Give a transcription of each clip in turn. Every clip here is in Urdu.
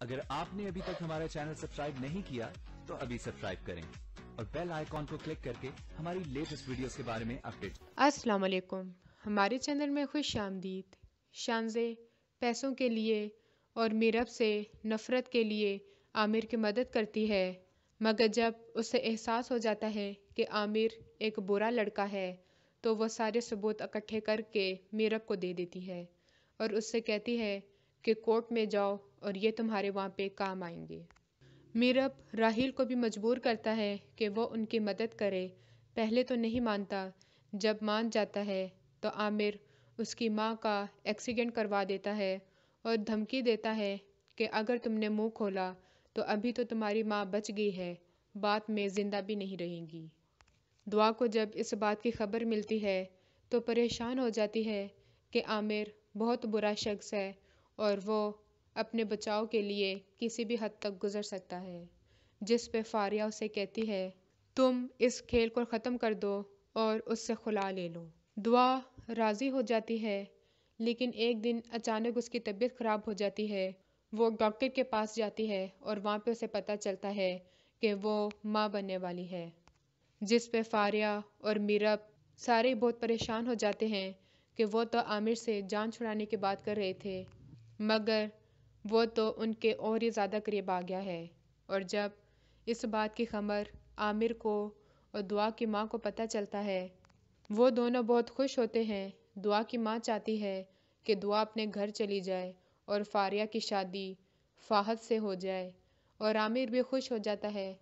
اگر آپ نے ابھی تک ہمارا چینل سبسکرائب نہیں کیا تو ابھی سبسکرائب کریں اور بیل آئیکن کو کلک کر کے ہماری لیٹسٹ ویڈیوز کے بارے میں اپڈیٹ۔ السلام علیکم، ہمارے چینل میں خوش آمدید۔ شانزے پیسوں کے لیے اور میرب سے نفرت کے لیے عامر کی مدد کرتی ہے، مگر جب اسے احساس ہو جاتا ہے کہ عامر ایک برا لڑکا ہے تو وہ سارے ثبوت اکٹھے کر کے میرب کو دے دیتی ہے اور اس سے کہتی ہے کہ کورٹ میں جاؤ اور یہ تمہارے وہاں پہ کام آئیں گے۔ میرب راحیل کو بھی مجبور کرتا ہے کہ وہ ان کی مدد کرے۔ پہلے تو نہیں مانتا، جب مان جاتا ہے تو عامر اس کی ماں کا ایکسیڈنٹ کروا دیتا ہے اور دھمکی دیتا ہے کہ اگر تم نے منہ کھولا تو ابھی تو تمہاری ماں بچ گئی ہے، بعد میں زندہ بھی نہیں رہے گی۔ دعا کو جب اس بات کی خبر ملتی ہے تو پریشان ہو جاتی ہے کہ عامر بہت برا شخص ہے اور وہ اپنے بچاؤ کے لیے کسی بھی حد تک گزر سکتا ہے، جس پہ فاریہ اسے کہتی ہے تم اس کھیل کو ختم کر دو اور اس سے خلا لے لو۔ دعا راضی ہو جاتی ہے، لیکن ایک دن اچانک اس کی طبیعت خراب ہو جاتی ہے۔ وہ ڈاکٹر کے پاس جاتی ہے اور وہاں پہ اسے پتہ چلتا ہے کہ وہ ماں بننے والی ہے، جس پہ فاریہ اور میرب سارے بہت پریشان ہو جاتے ہیں کہ وہ تو عامر سے جان چھڑانے کی بات کر رہے تھے، مگر وہ تو ان کے اور ہی زیادہ قریب آ گیا ہے۔ اور جب اس بات کی خبر عامر کو اور دعا کی ماں کو پتہ چلتا ہے، وہ دونوں بہت خوش ہوتے ہیں۔ دعا کی ماں چاہتی ہے کہ دعا اپنے گھر چلی جائے اور فاریہ کی شادی فہد سے ہو جائے، اور عامر بھی خوش ہو جاتا ہے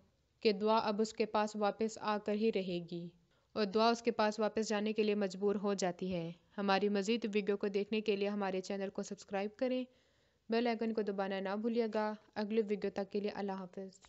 کہ دعا اب اس کے پاس واپس آ کر ہی رہے گی، اور دعا اس کے پاس واپس جانے کے لیے مجبور ہو جاتی ہے۔ ہماری مزید ویڈیو کو دیکھنے کے لیے ہمارے چینل کو سبسکرائب کریں، بیل آئیکن کو دبانا نہ بھولیے گا۔ اگلے ویڈیو تک کے لیے اللہ حافظ۔